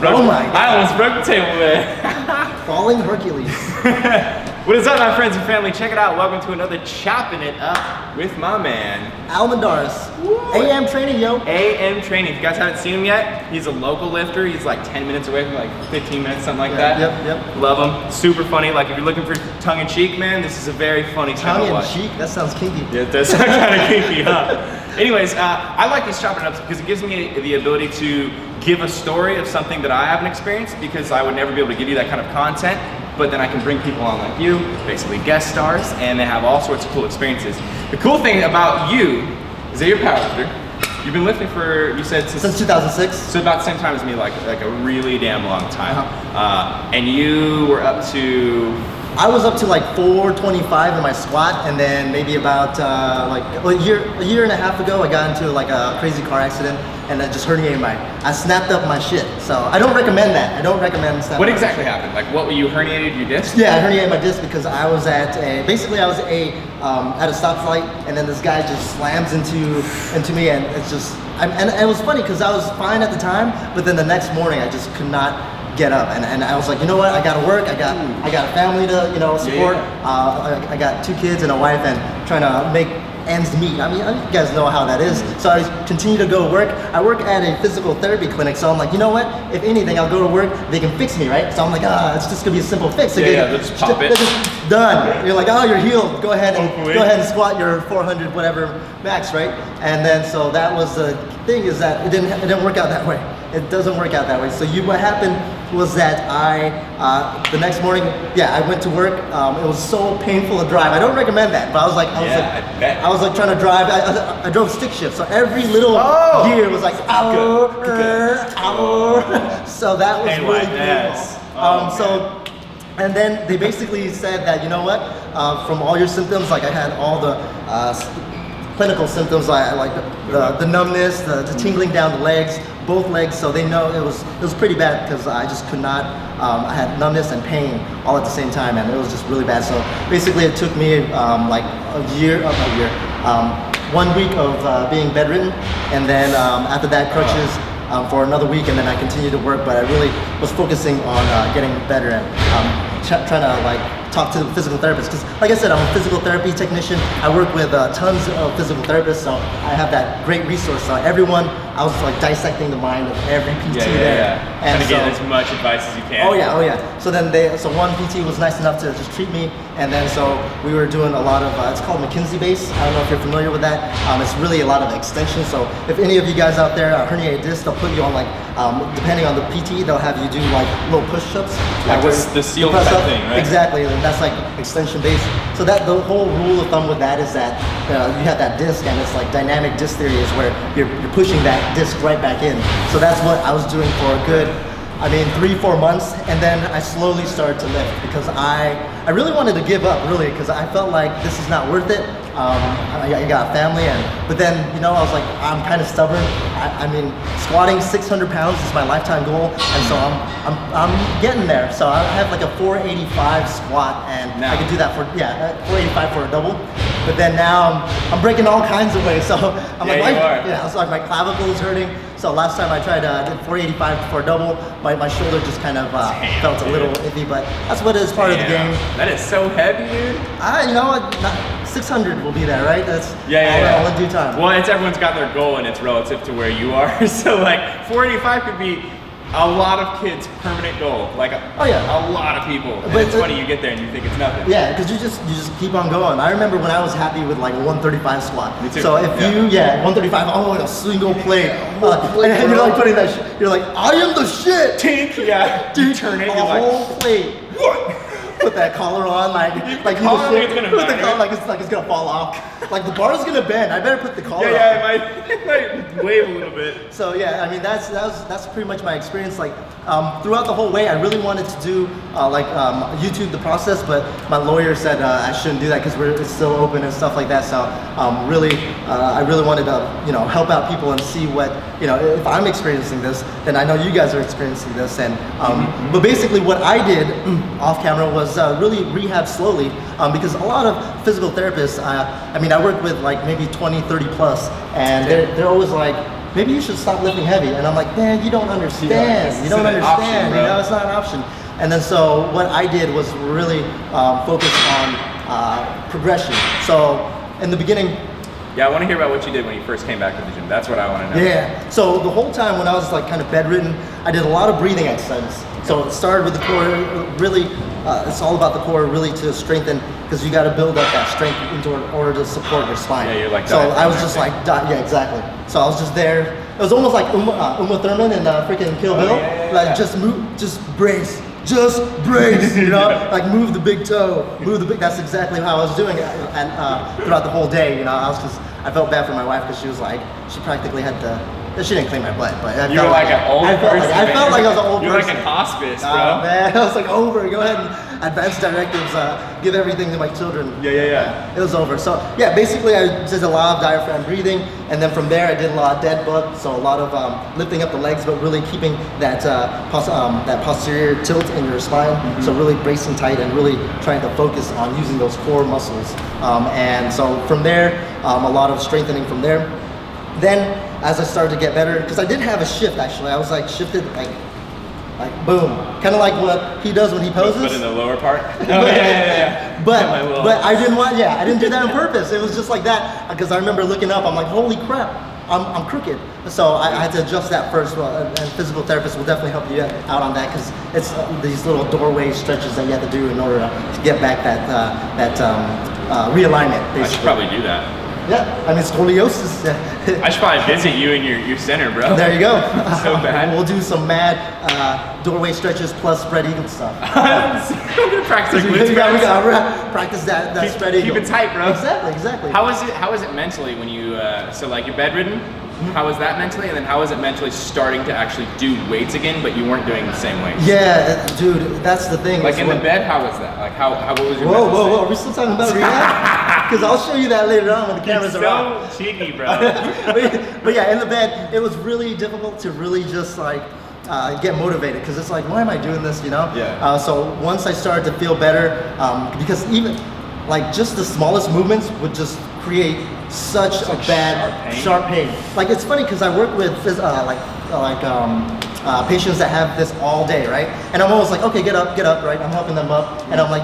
Oh my God. I almost broke the table, man. Falling Hercules. What is up, my friends and family? Check it out. Welcome to another Choppin' It Up with my man, Almendaris. AM training, yo. AM Training. If you guys haven't seen him yet, he's a local lifter. He's like 10 minutes away from like 15 minutes, something like that. Yep. Love him. Super funny. Like if you're looking for tongue-in-cheek, man, this is a very funny kind of watch. Tongue-in-cheek? That sounds kinky. Yeah, it does sound kind of kinky, huh? Anyways, I like these Choppin' It Ups because it gives me the ability to give a story of something that I haven't experienced, because I would never be able to give you that kind of content. But then I can bring people on like you, basically guest stars, and they have all sorts of cool experiences. The cool thing about you is that you're a powerlifter. You've been lifting for, you said, since 2006. So about the same time as me, like a really damn long time. And you were up to? I was up to like 425 in my squat, and then maybe about a year and a half ago, I got into like a crazy car accident, and I just herniated I snapped up my shit. So I don't recommend that. I don't recommend snapping. What exactly happened? Like, what were you herniated your disc? Yeah, I herniated my disc because I was at a stoplight, and then this guy just slams into me, and it's just, and it was funny because I was fine at the time, but then the next morning I just could not get up, and I was like, you know what, I gotta work, I got a family to support. I got 2 kids and a wife, and trying to make ends meet. I mean, you guys know how that is. So I continue to go work. I work at a physical therapy clinic, so I'm like, you know what, if anything, I'll go to work, they can fix me, right? So I'm like, it's just gonna be a simple fix. They'll just pop it. Just done. You're like, oh, you're healed. Go ahead and squat your 400 whatever max, right? And then so that was the thing, is that it didn't work out that way. It doesn't work out that way. So what happened was that the next morning, I went to work. It was so painful to drive. I don't recommend that, but I was like trying to drive. I drove stick shift, so every little gear was like, ow. So that was really painful. And then they basically said that, you know what, from all your symptoms, like I had all the clinical symptoms, like the numbness, the tingling down the legs, both legs, so they know it was pretty bad because I just could not, I had numbness and pain all at the same time, and it was just really bad. So basically it took me like a 1 week of being bedridden, and then after that crutches for another week, and then I continued to work, but I really was focusing on getting better and trying to like talk to the physical therapist, because like I said, I'm a physical therapy technician. I work with tons of physical therapists, so I have that great resource. So everyone, I was like dissecting the mind of every PT there. And get as much advice as you can. Oh yeah. So then so one PT was nice enough to just treat me, and then so we were doing a lot of, it's called McKinsey base. I don't know if you're familiar with that. It's really a lot of extension. So if any of you guys out there are herniated disc, they'll put you on like, depending on the PT, they'll have you do like little push-ups. Like the seal type thing, right? Exactly, and that's like extension base. So that the whole rule of thumb with that is that you have that disc, and it's like dynamic disc theory, is where you're pushing that disc right back in. So that's what I was doing for a good, 3-4 months, and then I slowly started to lift because I really wanted to give up, really, because I felt like this is not worth it. I got a family, but then I was like, I'm kind of stubborn. I mean, squatting 600 pounds is my lifetime goal, and so I'm getting there. So I have like a 485 squat, and I can do that for 485 for a double. But then now I'm breaking all kinds of ways. So I'm so like my clavicle is hurting. So last time I tried did 485 for a double, my shoulder just kind of felt a little iffy, but that's what is part of the game. That is so heavy, dude. 600 will be there, right? That's all in due time. Well, everyone's got their goal, and it's relative to where you are. So like 485 could be a lot of kids' permanent goal, like a lot of people. And it's funny, you get there and you think it's nothing. Yeah, because you just keep on going. I remember when I was happy with like a 135 squat. Me too. So if 135, a single plate, and you're like putting that, you're like, I am the shit. Tink, yeah. Dude, you turn it, a you're whole like, plate. Put that collar on, like it's gonna fall off. Like the bar's gonna bend. I better put the collar on. It might wave a little bit. So that's pretty much my experience. Like throughout the whole way, I really wanted to do YouTube the process, but my lawyer said I shouldn't do that because it's still open and stuff like that. So I really wanted to help out people and see what if I'm experiencing this, then I know you guys are experiencing this. And but basically what I did off camera was really rehab slowly, because a lot of physical therapists, I work with like maybe 20, 30 plus, and they're always like, maybe you should stop lifting heavy. And I'm like, man, you don't understand. Yeah, you don't understand. Option, you know, it's not an option. And then so what I did was really focus on progression. So in the beginning, yeah, I want to hear about what you did when you first came back to the gym. That's what I want to know. yeah. So the whole time when I was like kind of bedridden, I did a lot of breathing exercises. So it started with the core, really, it's all about the core really to strengthen, because you got to build up that strength in order to support your spine. Yeah, you're like so I was just like, yeah, exactly. So I was just there. It was almost like Uma Thurman in freaking Kill Bill. Like just move, just brace. Just brace, you know, like move the big toe, move the big. That's exactly how I was doing it, and throughout the whole day, you know, I felt bad for my wife because she was like, she practically had to. She didn't clean my butt, but I you were like an old person. I felt like I was an old person. You're like in hospice, bro. Man, I was like, over. Go ahead and advance directives. Give everything to my children. Yeah. It was over. So yeah, basically I did a lot of diaphragm breathing, and then from there I did a lot of dead bug. So a lot of lifting up the legs, but really keeping that that posterior tilt in your spine. Mm-hmm. So really bracing tight and really trying to focus on using those core muscles. And so from there, a lot of strengthening from there. Then, as I started to get better, because I did have a shift actually, I was like shifted like boom, kind of like what he does when he poses. But in the lower part. Yeah. But I didn't want, I didn't do that on purpose. It was just like that because I remember looking up. I'm like, holy crap, I'm crooked. So I had to adjust that first. And physical therapists will definitely help you out on that because it's these little doorway stretches that you have to do in order to get back that realignment. Basically. I should probably do that. Yeah, I mean scoliosis. I should probably visit you in your center, bro. There you go. So bad. We'll do some mad doorway stretches plus spread eagle stuff. I'm gonna practice we gotta practice that spread eagle. Keep it tight, bro. Exactly. How is it mentally when you so like you're bedridden? How was that mentally, and then how was it mentally starting to actually do weights again, but you weren't doing the same weights? Yeah, dude, that's the thing. Like in the bed, how was that? Like what was your Whoa, are we still talking about rehab? Because I'll show you that later on when the cameras are on. So cheeky, bro. but yeah, in the bed, it was really difficult to really just like get motivated because it's like, why am I doing this? You know? Yeah. So once I started to feel better, because even like just the smallest movements would just create such a bad sharp pain. Like it's funny because I work with patients that have this all day, right? And I'm always like, okay, get up, right? I'm helping them up, and I'm like,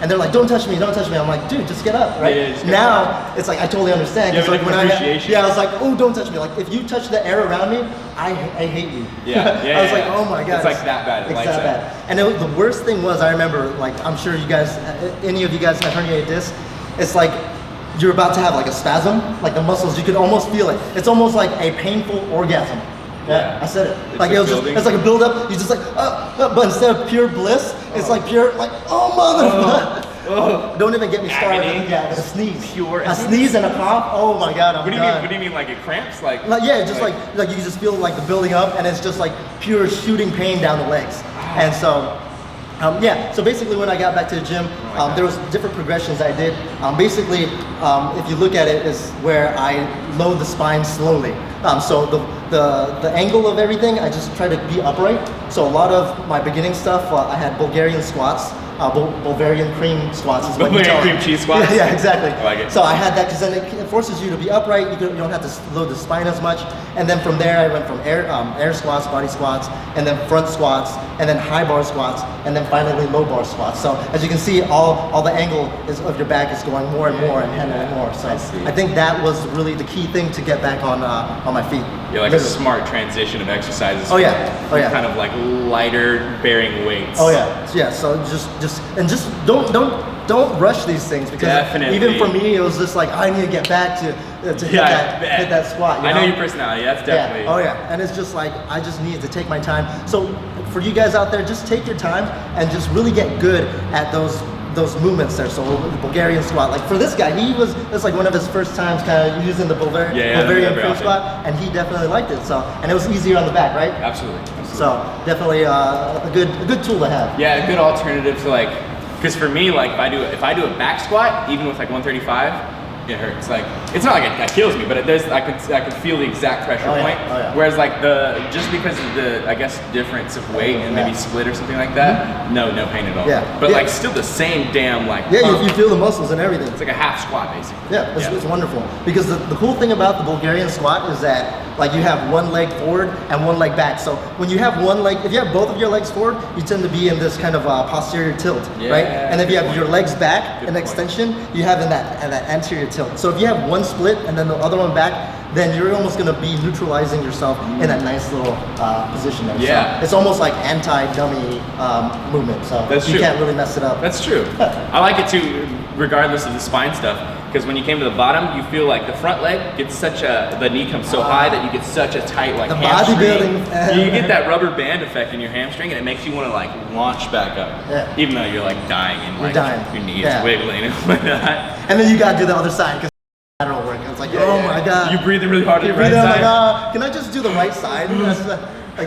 and they're like, don't touch me. I'm like, dude, just get up, right? Yeah, now it's like I totally understand. You have like an when appreciation. I was like, oh, don't touch me. Like if you touch the air around me, I hate you. Yeah. I was like, oh my god, it's like that bad. It's that bad. And the worst thing was, I remember, like, I'm sure you guys, any of you guys have herniated disc. It's like you're about to have like a spasm, like the muscles. You could almost feel it. It's almost like a painful orgasm. Yeah, I said it. It's like it's like a build up. You just like, but instead of pure bliss, it's like pure like, oh mother. Don't even get me started. Yeah, a sneeze. A sneeze and a cough. Oh my god, I'm done. What do you mean? Like it cramps? Like yeah, just like you can just feel like the building up, and it's just like pure shooting pain down the legs. And so. So basically when I got back to the gym, there was different progressions I did. Basically, if you look at it, is where I load the spine slowly. So the angle of everything, I just try to be upright. So a lot of my beginning stuff, I had Bulgarian squats, Bulgarian cream squats is what you tell cream cheese squats? Yeah, exactly. I like it. So I had that because then it forces you to be upright. You don't have to load the spine as much. And then from there, I went from air squats, body squats, and then front squats, and then high bar squats, and then finally low bar squats. So as you can see, all the angle of your back is going more and more and more. So I think that was really the key thing to get back on my feet. Yeah, like a smart transition of exercises. Oh yeah. Kind of like lighter bearing weights. Oh yeah. So just don't rush these things because even for me it was just like I need to get back to hit that squat. I know your personality. That's definitely. Yeah. Oh yeah. And it's just like I just needed to take my time. So for you guys out there, just take your time and just really get good at those movements there. So the Bulgarian squat, like for this guy, it's like one of his first times kind of using the Bulgarian cream squat, and he definitely liked it. So, and it was easier on the back, right? Absolutely. So definitely a good tool to have. Yeah, a good alternative to like, because for me, like if I do a back squat, even with like 135, it hurts. Like it's not like it kills me, but I could feel the exact pressure point. Whereas like just because of the I guess difference of weight and maybe split or something like that, no pain at all. But like still the same damn like. Yeah, you feel the muscles and everything. It's like a half squat basically. Yeah, it's wonderful because the cool thing about the Bulgarian squat is that like you have one leg forward and one leg back. So when you have one leg, if you have both of your legs forward, you tend to be in this kind of posterior tilt, right? And if you have your legs back in extension, you have in that anterior tilt. So if you have one split and then the other one back, then you're almost going to be neutralizing yourself in that nice little position there. So it's almost like anti-dummy movement. So you can't really mess it up. That's true. I like it too, regardless of the spine stuff. Because when you came to the bottom, you feel like the front leg gets the knee comes so high that you get such a tight like hamstring. Bodybuilding. You get that rubber band effect in your hamstring, and it makes you want to like launch back up, even though you're like dying and like your knee is wiggling and whatnot. And then you got to do the other side because lateral work. It's like, oh my god. You breathing really hard on the right side. Like, can I just do the right side?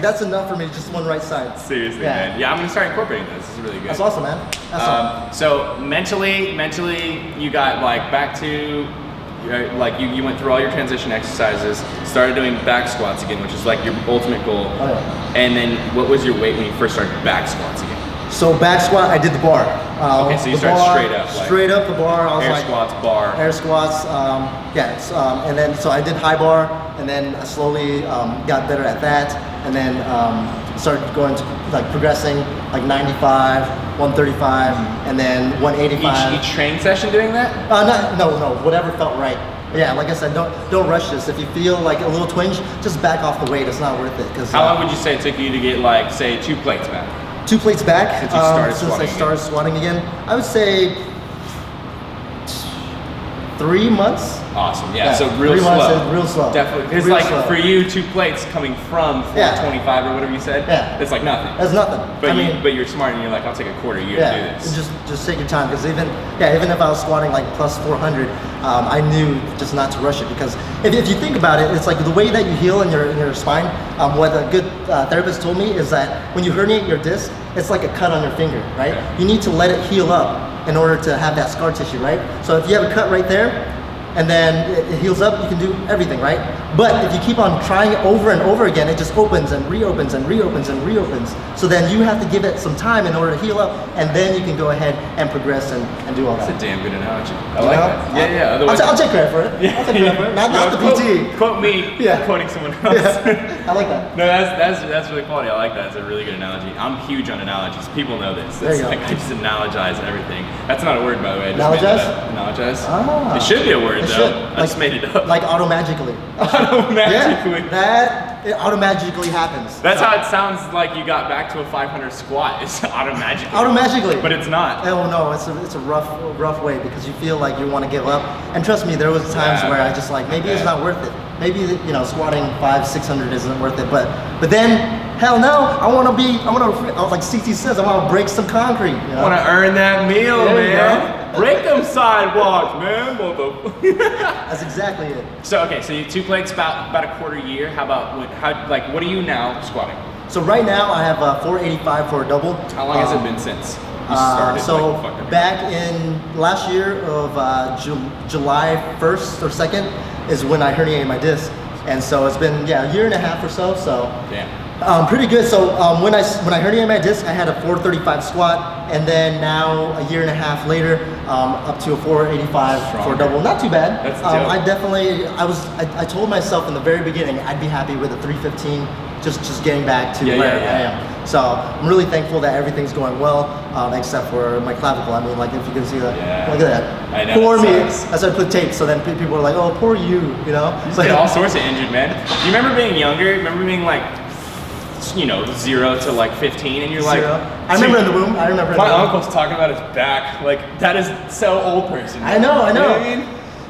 That's enough for me, just one right side. Seriously, man. Yeah, I'm gonna start incorporating this. This is really good. That's awesome, man. That's awesome. So mentally, you got like back to, like you went through all your transition exercises, started doing back squats again, which is like your ultimate goal. And then what was your weight when you first started back squats again? So back squat, I did the bar. Okay, so you started straight up. Like straight up the bar. I was air squats, bar. Air squats, and then so I did high bar, and then I slowly got better at that, and then started going to like progressing like 95, 135, and then 185. Each training session doing that? No, whatever felt right. Yeah, like I said, don't rush this. If you feel like a little twinge, just back off the weight. It's not worth it. How long would you say it took you to get like say 2 plates back? 2 plates back since I started squatting again. I would say 3 months. Awesome. Yeah. So real slow. Real slow. Definitely. It's like for you, 2 plates coming from 425 or whatever you said. Yeah. It's like nothing. That's nothing. But you're smart and you're like, I'll take a quarter year to do this. Just take your time because even if I was squatting like plus 400, I knew just not to rush it because if you think about it, it's like the way that you heal in your spine. What a good therapist told me is that when you herniate your disc, it's like a cut on your finger, right? You need to let it heal up in order to have that scar tissue, right? So if you have a cut right there, and then it heals up, you can do everything, right? But if you keep on trying it over and over again, it just opens and reopens and reopens and reopens. So then you have to give it some time in order to heal up, and then you can go ahead and progress and do all that. That's a damn good analogy. I like that. Yeah. Otherwise, I'll take credit for it. I'll take credit for it. Not the PT. Quote me, quoting someone else. I like that. No, that's really quality. I like that. It's a really good analogy. I'm huge on analogies. People know this. It's like I just analogize everything. That's not a word, by the way. Analogize? Analogize? It should be a word, though. I just made it up. Like auto-magically. Auto-magically. It auto-magically happens. That's how it sounds like you got back to a 500 squat. It's auto-magically. Auto-magically. But it's not. Oh no, it's a rough way because you feel like you want to give up. And trust me, there was times where I just like, maybe it's not worth it. Maybe, squatting 500-600 isn't worth it. But then, hell no, I want to, like CT says, I want to break some concrete. I want to earn that meal, man. Break them sidewalks, man. That's exactly it. So you 2 plates about a quarter year. How about what are you now squatting? So right now I have 485 for a double. How long has it been since you started? Back in last year of July 1st or 2nd is when I herniated my disc, and so it's been a year and a half or so. So damn. Pretty good. So when I herniated my disc, I had a 435 squat, and then now a year and a half later, up to a 485 for a double. Not too bad. That's dope. I told myself in the very beginning I'd be happy with a 315, just getting back to where I am. So I'm really thankful that everything's going well, except for my clavicle. I mean, like if you can see that, look at that. I know. Poor me. I started to put tape, so then people were like, "Oh, poor you," You get all sorts of injured, man. You remember being younger? Remember being like 0 to like 15, and you're like, I remember in the womb. My uncle's talking about his back. Like that is so old person. I know. You know what I mean?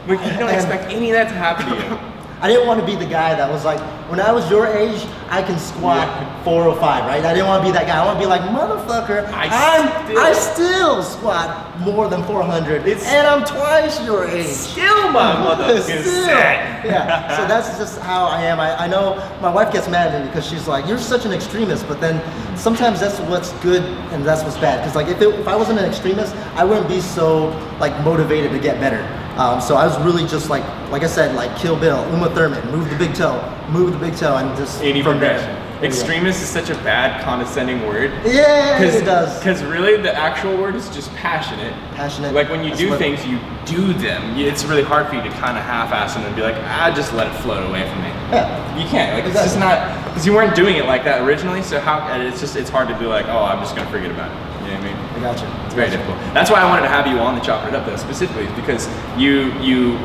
Like you don't expect any of that to happen to you. I didn't want to be the guy that was like, when I was your age, I can squat 405, right? I didn't want to be that guy. I want to be like, motherfucker, I still squat more than 400, and I'm twice your age. Still my motherfucking set. Yeah, so that's just how I am. I know my wife gets mad at me because she's like, you're such an extremist, but then sometimes that's what's good and that's what's bad. Because like if I wasn't an extremist, I wouldn't be so like motivated to get better. So I was really just like I said, like Kill Bill, Uma Thurman, move the big toe, and just Any from progression. there. Extremist is such a bad, condescending word. Yeah, it does. Because really, the actual word is just passionate. Passionate. Like when you do things, you do them. It's really hard for you to kind of half-ass them and be like, just let it float away from me. Yeah. You can't. Like, it's just not, because you weren't doing it like that originally, so it's hard to be like, oh, I'm just going to forget about it. You know what I mean? I got you. It's very difficult. That's why I wanted to have you on the Choppin It Up, though, specifically, because you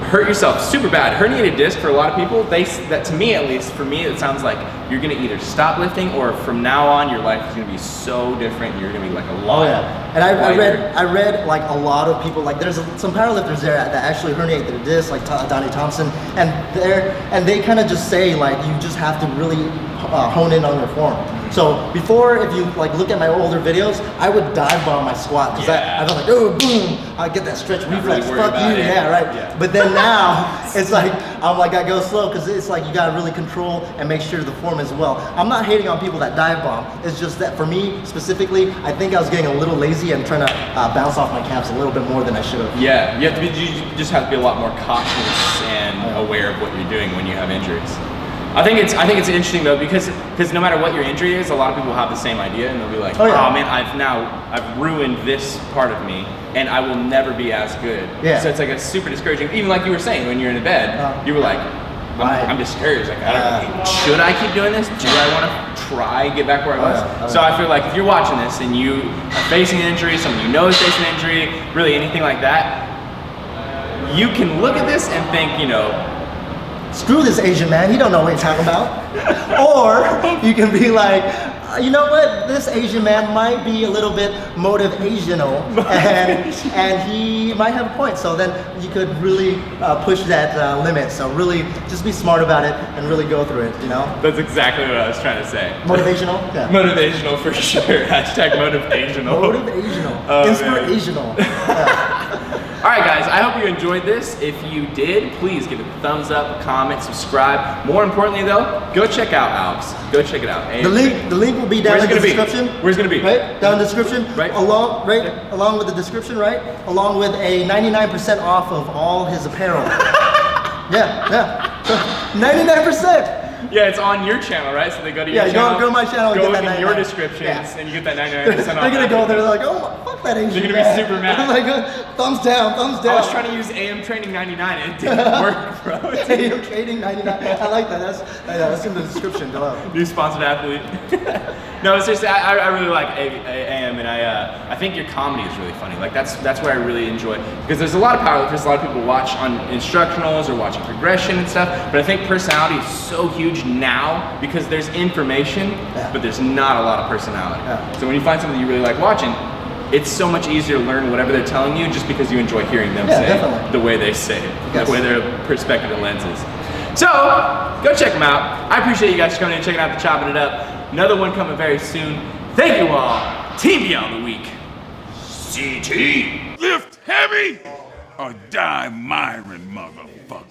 hurt yourself super bad. Herniated disc for a lot of people, that to me at least, for me it sounds like you're gonna either stop lifting or from now on your life is gonna be so different. You're gonna be like a lot. Oh yeah, and I read like a lot of people, like there's some powerlifters there that actually herniate their disc, like Donnie Thompson, and they kind of just say like you just have to really hone in on your form. So before, if you like look at my older videos, I would dive bomb my squat because I felt like, oh boom, I get that stretch reflex. Really Fuck you, yeah, right. Yeah. But then now it's like I go slow because it's like you gotta really control and make sure the form is well. I'm not hating on people that dive bomb. It's just that for me specifically, I think I was getting a little lazy and trying to bounce off my calves a little bit more than I should have. Yeah, you just have to be a lot more cautious and aware of what you're doing when you have injuries. I think it's interesting though because no matter what your injury is, a lot of people have the same idea and they'll be like, oh man, I've ruined this part of me and I will never be as good. Yeah. So it's like a super discouraging. Even like you were saying when you're in the bed, you were like, I'm discouraged. Like I don't know, should I keep doing this? Do I want to try get back where I was? So I feel like if you're watching this and you are facing an injury, someone you know is facing an injury, really anything like that, you can look at this and think, you know, screw this Asian man, he don't know what he's talking about. Or you can be like, you know what, this Asian man might be a little bit motivational and he might have a point. So then you could really push that limit. So really just be smart about it and really go through it, you know? That's exactly what I was trying to say. Motivational? Yeah. Motivational for sure. Hashtag motivational. Motivational. Inspirational. Yeah. All right, guys, I hope you enjoyed this. If you did, please give it a thumbs up, a comment, subscribe. More importantly, though, go check out Alvs. Go check it out. The link will be down in the description. Where's it gonna be? Right down in the description. Right. Along with the description, right? Along with a 99% off of all his apparel. yeah. 99%. Yeah, it's on your channel, right? So they go to your channel. Go to my channel and go get that 99%. Go in your descriptions and you get that 99% off. They're gonna go there like, oh, fuck that Asian. They're gonna be super mad. Like, thumbs down. I was trying to use AM Training 99 and it didn't work, bro. AM Training 99. I like that. That's in the description below. New sponsored athlete. No, it's just I really like AM and I think your comedy is really funny. Like that's where I really enjoy it. Because there's a lot of powerlifters, a lot of people watch on instructionals or watching progression and stuff. But I think personality is so huge now because there's information, but there's not a lot of personality. So when you find something you really like watching, it's so much easier to learn whatever they're telling you just because you enjoy hearing them say it the way they say it, the way their perspective and lens is. So, go check them out. I appreciate you guys coming in and checking out the Choppin It Up. Another one coming very soon. Thank you all. Team Beyond the Week. CT. Lift heavy or die MIRIN, motherfucker.